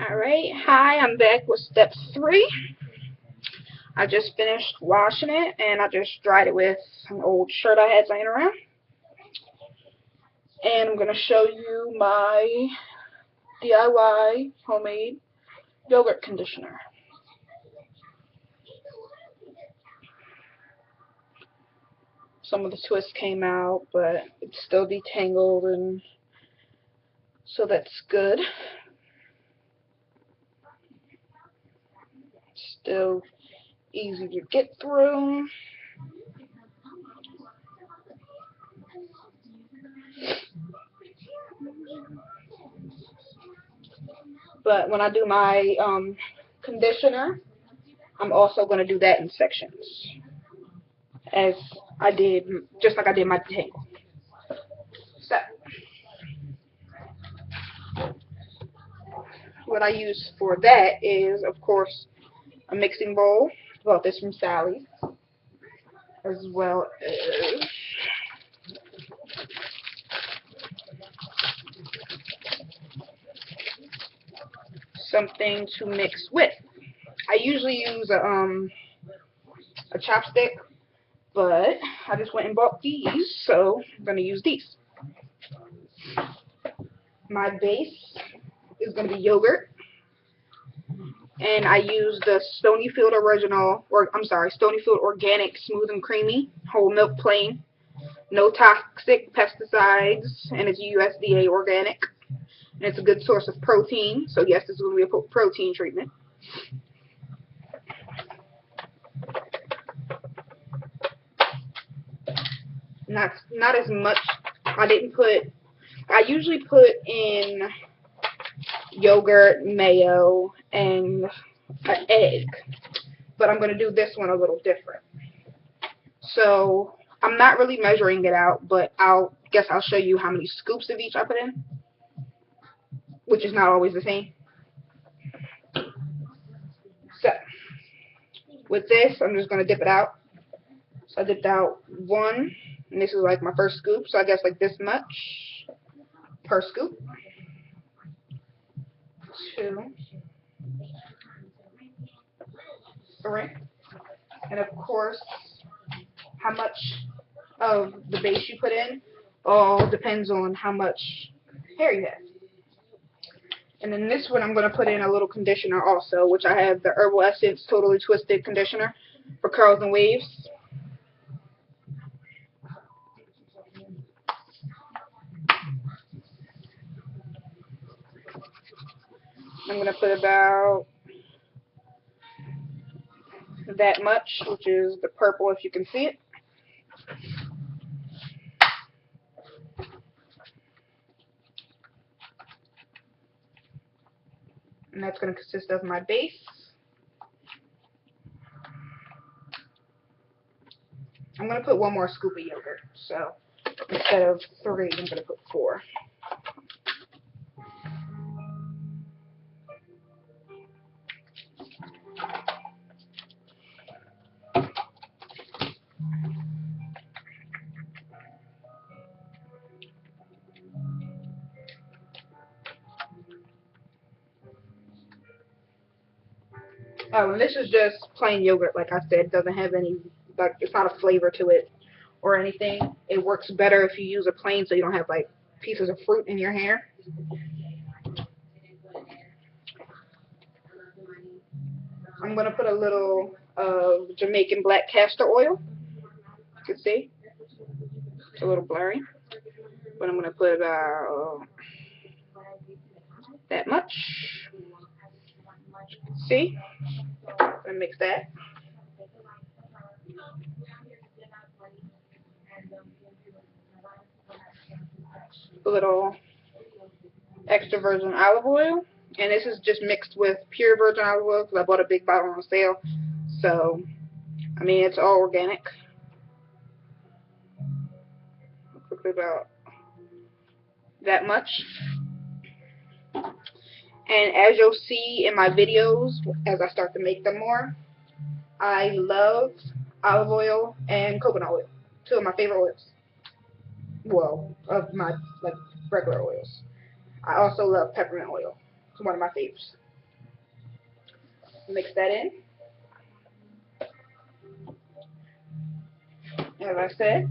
Alright, hi, I'm back with step 3. I just finished washing it and I just dried it with an old shirt I had laying around. And I'm going to show you my DIY homemade yogurt conditioner. Some of the twists came out, but it's still detangled, and so that's good. Still easy to get through. But when I do my conditioner, I'm also going to do that in sections, as I did, just like I did my detangle. So, what I use for that is, of course, a mixing bowl. Bought this from Sally's, as well as something to mix with. I usually use a chopstick, but I just went and bought these, so I'm going to use these. My base is going to be yogurt, and I use the Stonyfield Original, or I'm sorry, Stonyfield Organic Smooth and Creamy Whole Milk Plain. No toxic pesticides, and it's USDA organic. And it's a good source of protein, so yes, this is going to be a protein treatment. Not as much. I usually put in yogurt, mayo, and an egg, but I'm going to do this one a little different. So I'm not really measuring it out, but I'll show you how many scoops of each I put in, which is not always the same. So with this, I'm just going to dip it out. So I dipped out one, and this is like my first scoop, so I guess like this much per scoop. 2, 3, and of course, how much of the base you put in all depends on how much hair you have. And then this one, I'm going to put in a little conditioner also, which I have the Herbal Essence Totally Twisted Conditioner for curls and waves. I'm going to put about that much, which is the purple if you can see it. And that's going to consist of my base. I'm going to put one more scoop of yogurt, so instead of 3, I'm going to put 4. Oh, and this is just plain yogurt, like I said. It doesn't have any, like, it's not a flavor to it or anything. It works better if you use a plain, so you don't have, like, pieces of fruit in your hair. I'm going to put a little Jamaican black castor oil. You can see. It's a little blurry. But I'm going to put about that much. See? I'm going to mix that. A little extra virgin olive oil. And this is just mixed with pure virgin olive oil because I bought a big bottle on sale. So, I mean, it's all organic. Quickly about that much. And as you'll see in my videos, as I start to make them more, I love olive oil and coconut oil. 2 of my favorite oils. Well, of my, like, regular oils. I also love peppermint oil. It's one of my favorites. Mix that in. As I said,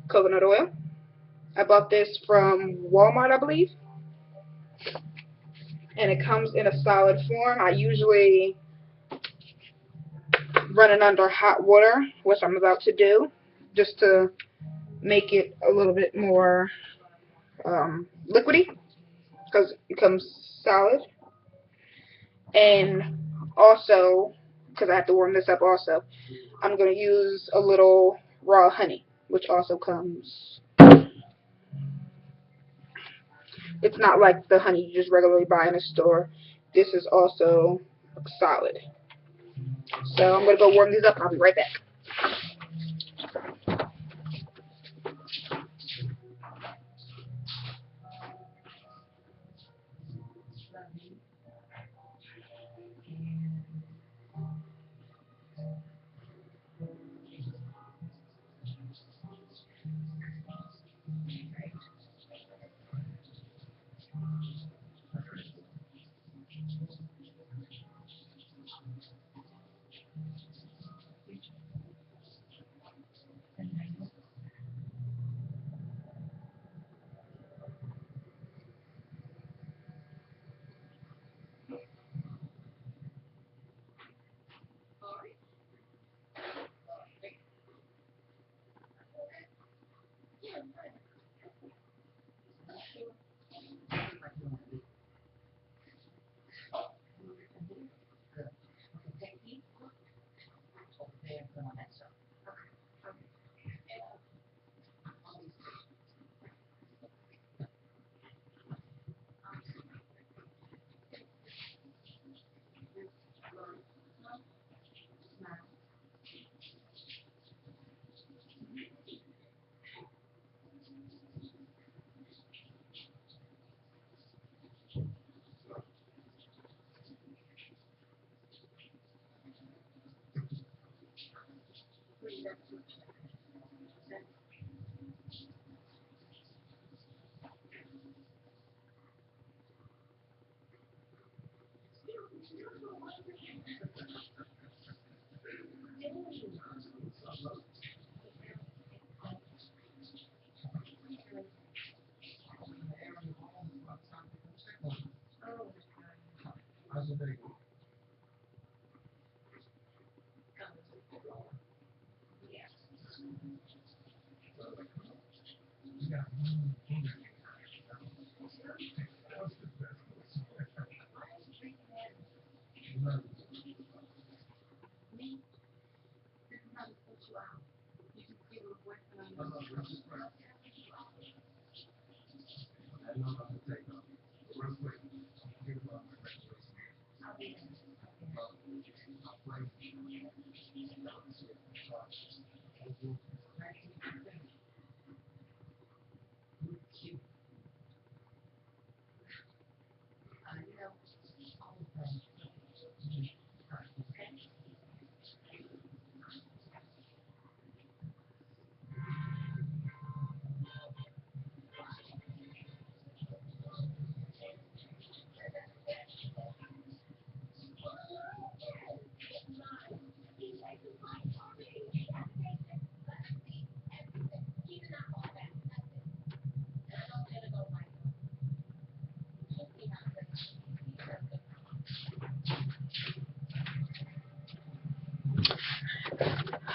coconut oil. I bought this from Walmart, I believe, and it comes in a solid form. I usually run it under hot water, which I'm about to do, just to make it a little bit more liquidy, because it comes solid. And also, because I have to warm this up also, I'm going to use a little raw honey, which also comes. It's not like the honey you just regularly buy in a store. This is also solid. So I'm going to go warm these up and I'll be right back.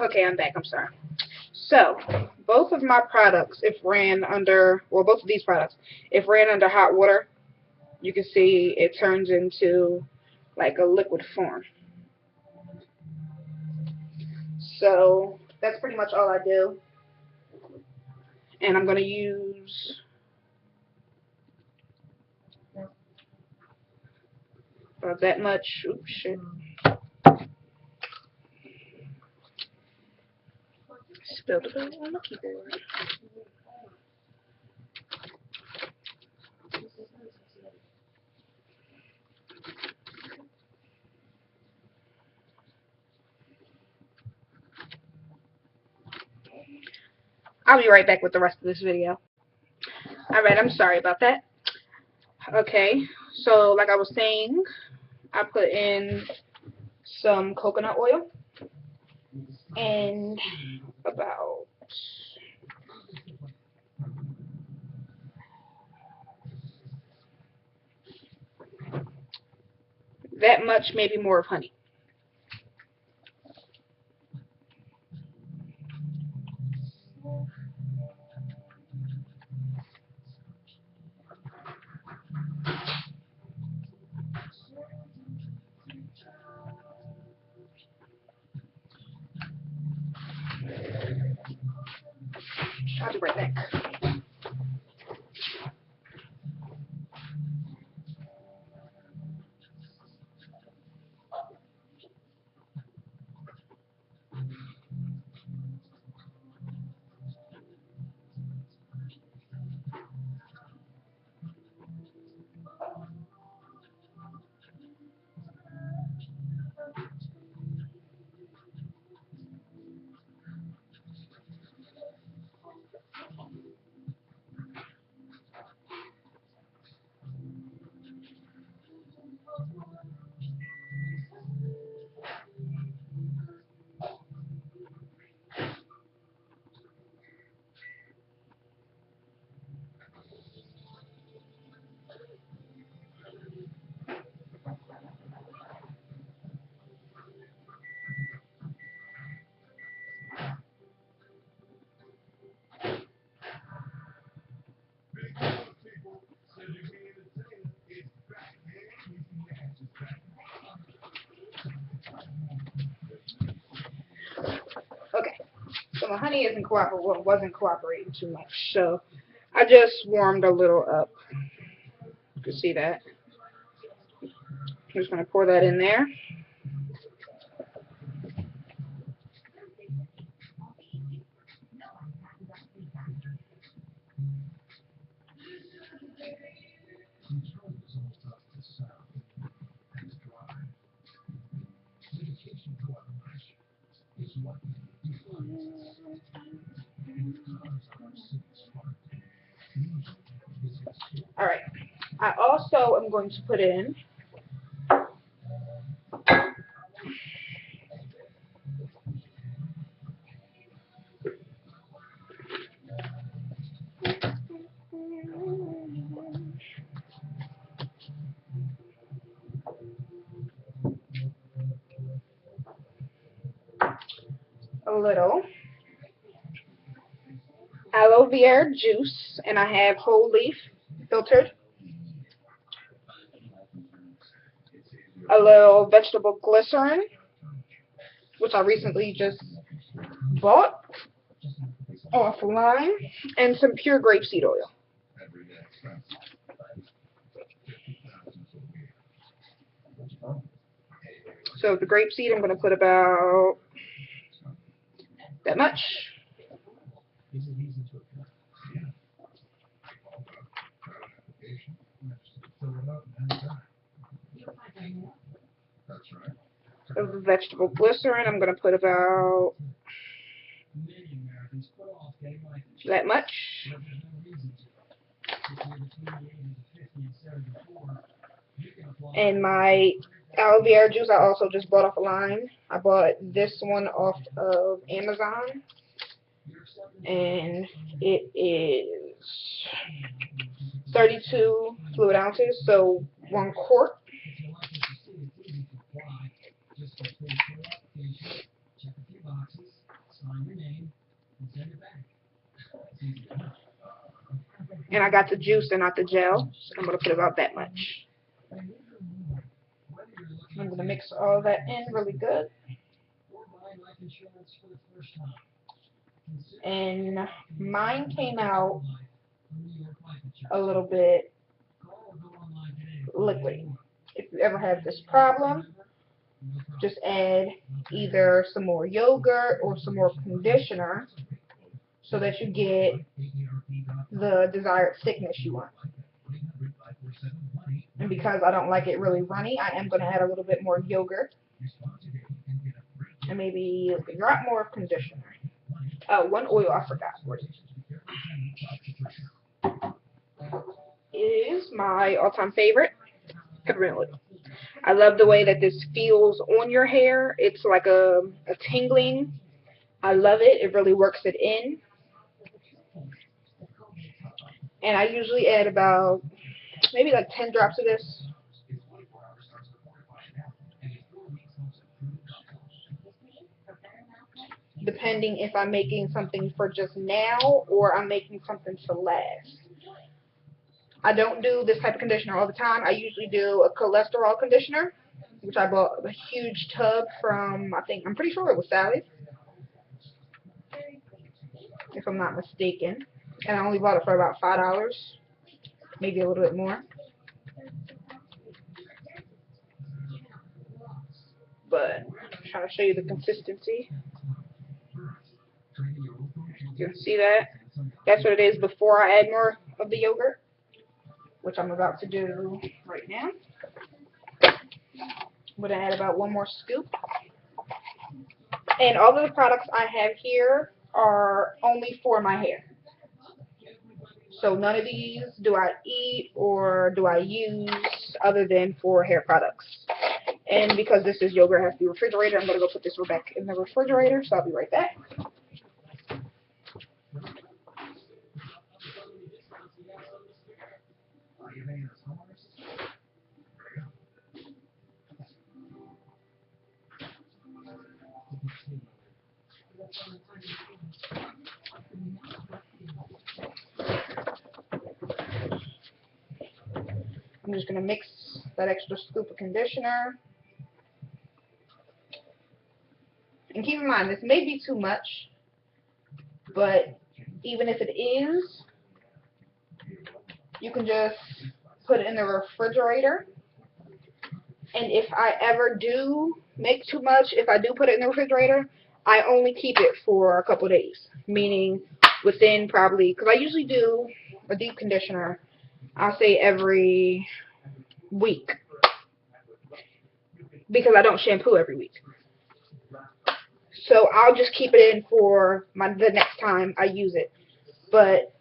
Okay, I'm back. I'm sorry. So, both of my products, if ran under, well, both of these products, if ran under hot water, you can see it turns into like a liquid form. So, that's pretty much all I do. And I'm going to use about that much. Oops, shit. Spilled it on my keyboard. I'll be right back with the rest of this video. Alright, I'm sorry about that. Okay, so like I was saying, I put in some coconut oil and about that much, maybe more of honey. I'll be right back. Okay, so my honey wasn't cooperating too much, so I just warmed a little up. You can see that. I'm just going to pour that in there. Alright, I also am going to put in a little aloe vera juice, and I have whole leaf filtered, a little vegetable glycerin, which I recently just bought offline, and some pure grapeseed oil. So the grapeseed, I'm going to put about that much. Of the vegetable glycerin, I'm going to put about that much. And my aloe vera juice, I also just bought off a line. I bought this one off of Amazon, and it is 32 fluid ounces, so 1 quart. And I got the juice and not the gel, so I'm going to put about that much. I'm going to mix all that in really good. And mine came out a little bit liquidy. If you ever have this problem, just add either some more yogurt or some more conditioner so that you get the desired thickness you want. And because I don't like it really runny, I am going to add a little bit more yogurt and maybe a drop more of conditioner. Oh, one oil I forgot for you. Is my all-time favorite, peppermint oil. I love the way that this feels on your hair. It's like a tingling. I love it. It really works it in. And I usually add about maybe like 10 drops of this. Depending if I'm making something for just now or I'm making something to last. I don't do this type of conditioner all the time. I usually do a cholesterol conditioner, which I bought a huge tub from, I'm pretty sure it was Sally's, if I'm not mistaken. And I only bought it for about $5, maybe a little bit more. But I'm trying to show you the consistency. You can see that. That's what it is before I add more of the yogurt, which I'm about to do right now. I'm going to add about one more scoop. And all of the products I have here are only for my hair. So none of these do I eat or do I use other than for hair products. And because this is yogurt, it has to be refrigerated, I'm going to go put this back in the refrigerator, so I'll be right back. I'm just going to mix that extra scoop of conditioner. And keep in mind, this may be too much, but even if it is, you can just put it in the refrigerator. And if I ever do make too much, if I do put it in the refrigerator, I only keep it for a couple days. Meaning within probably, because I usually do a deep conditioner, I'll say every week. Because I don't shampoo every week. So I'll just keep it in for the next time I use it. But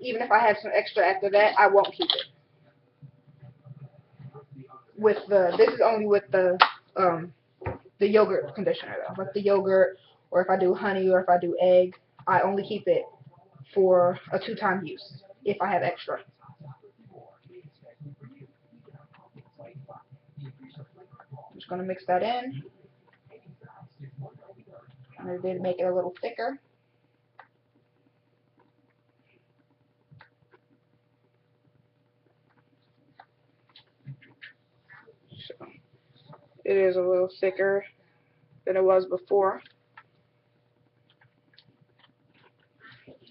even if I have some extra after that, I won't keep it. This is only with the yogurt conditioner though. Like the yogurt, or if I do honey, or if I do egg, I only keep it for a 2-time use if I have extra. I'm just going to mix that in. I did make it a little thicker. So it is a little thicker than it was before.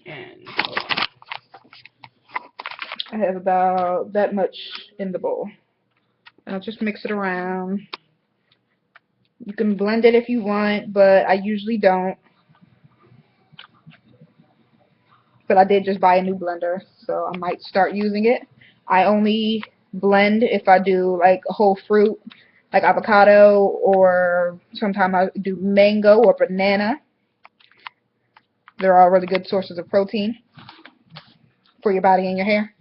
And I have about that much in the bowl. And I'll just mix it around. You can blend it if you want, but I usually don't. But I did just buy a new blender, so I might start using it. I only blend if I do like a whole fruit, like avocado, or sometimes I do mango or banana. They're all really good sources of protein for your body and your hair.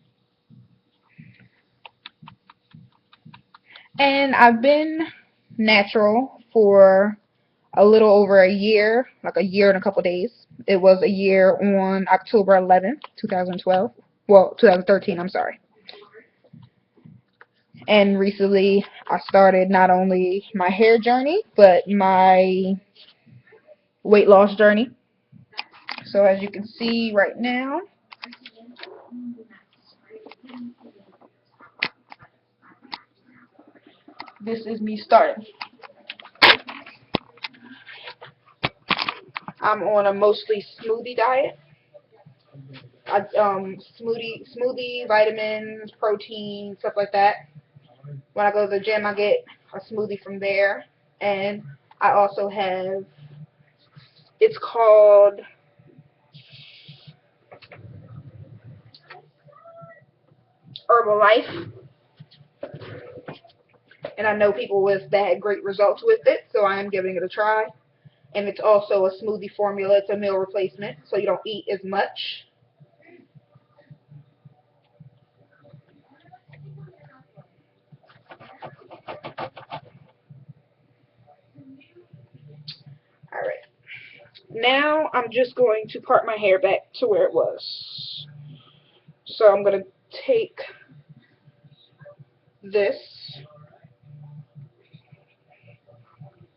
And I've been natural for a little over a year, like a year and a couple days. It was a year on October 11th, 2012. Well, 2013, I'm sorry. And recently I started not only my hair journey, but my weight loss journey. So as you can see right now, this is me starting. I'm on a mostly smoothie diet. Smoothie, vitamins, protein, stuff like that. When I go to the gym, I get a smoothie from there. And I also have, it's called Herbalife. And I know people that had great results with it, so I am giving it a try. And it's also a smoothie formula. It's a meal replacement, so you don't eat as much. Now I'm just going to part my hair back to where it was. So I'm going to take this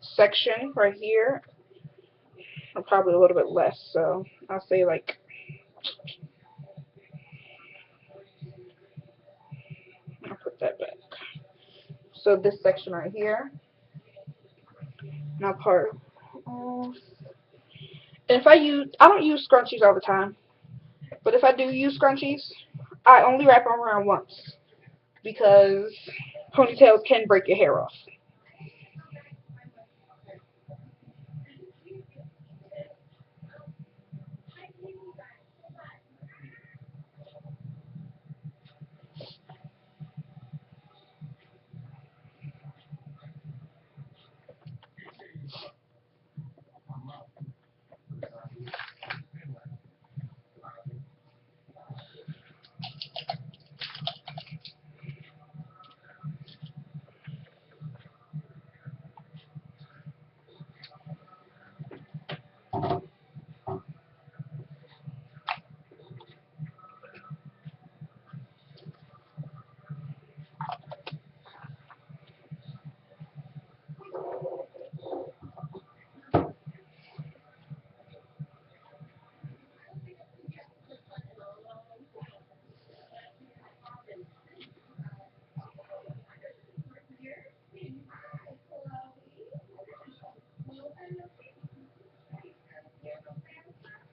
section right here, or probably a little bit less, so I'll say like, I'll put that back. So this section right here, and I'll part off. And if I don't use scrunchies all the time, but if I do use scrunchies, I only wrap them around once, because ponytails can break your hair off.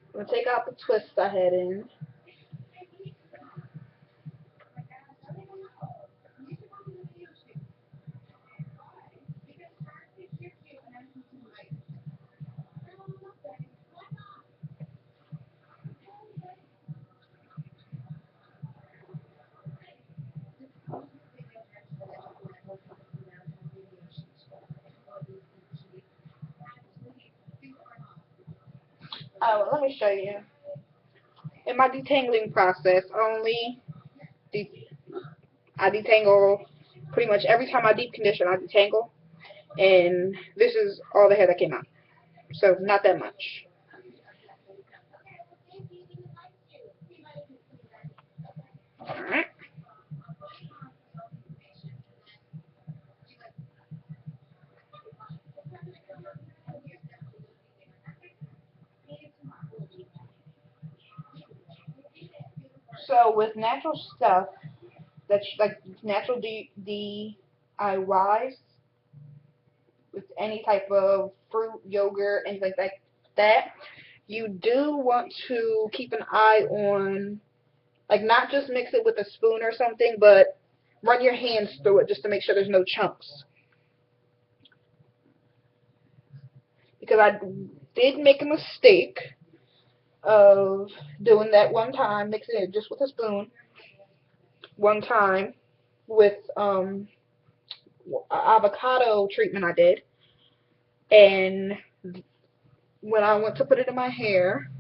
I'm going to take out the twist I had in. Well, let me show you. In my detangling process, I detangle pretty much every time I deep condition. I detangle, and this is all the hair that came out. So not that much. All right. So with natural stuff, that's like natural DIYs, with any type of fruit, yogurt, anything like that, you do want to keep an eye on, like, not just mix it with a spoon or something, but run your hands through it just to make sure there's no chunks. Because I did make a mistake of doing that one time, mixing it just with a spoon, one time with avocado treatment I did, and when I went to put it in my hair,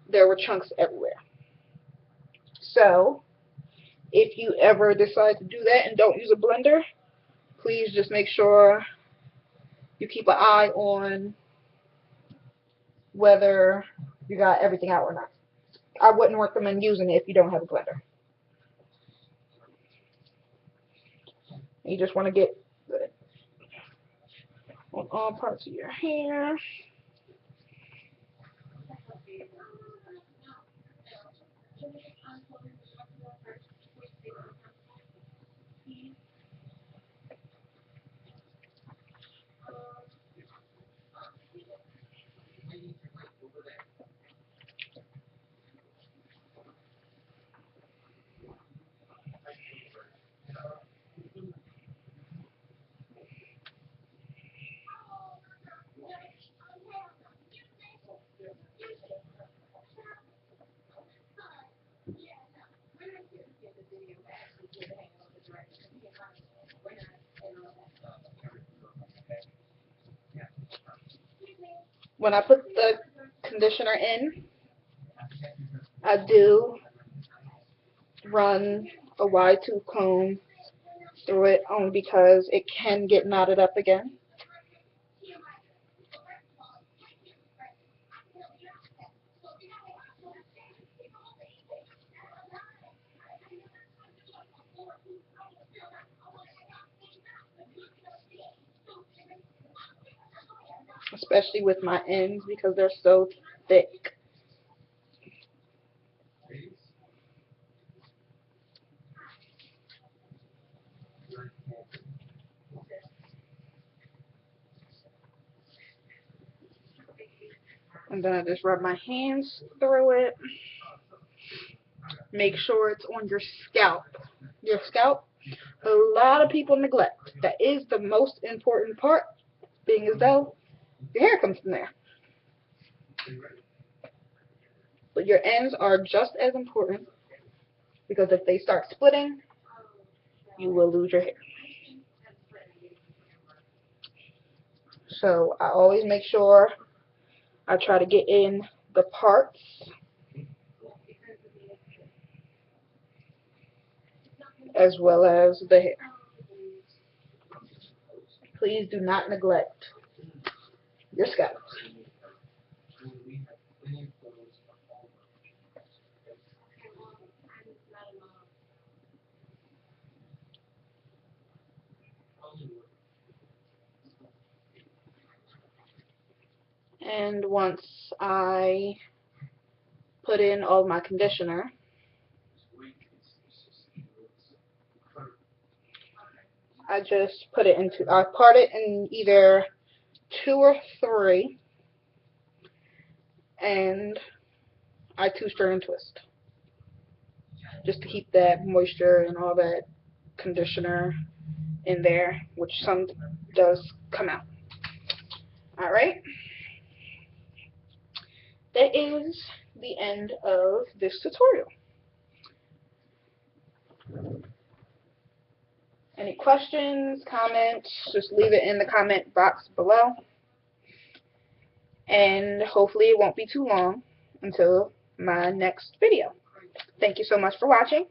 there were chunks everywhere. So if you ever decide to do that and don't use a blender, please just make sure you keep an eye on whether you got everything out or not. I wouldn't recommend using it if you don't have a blender. You just want to get good on all parts of your hair. When I put the conditioner in, I do run a wide tooth comb through it, only because it can get knotted up again. especially with my ends because they're so thick. And then I just rub my hands through it. Make sure it's on your scalp. Your scalp, a lot of people neglect. That is the most important part, being as though your hair comes from there. But your ends are just as important because if they start splitting, you will lose your hair. So I always make sure I try to get in the parts as well as the hair. Please do not neglect your scalp. And once I put in all my conditioner, I just put it into, I part it in either 2 or 3, and I two-stir and twist, just to keep that moisture and all that conditioner in there, which some does come out. Alright, that is the end of this tutorial. Any questions, comments, just leave it in the comment box below. And hopefully it won't be too long until my next video. Thank you so much for watching.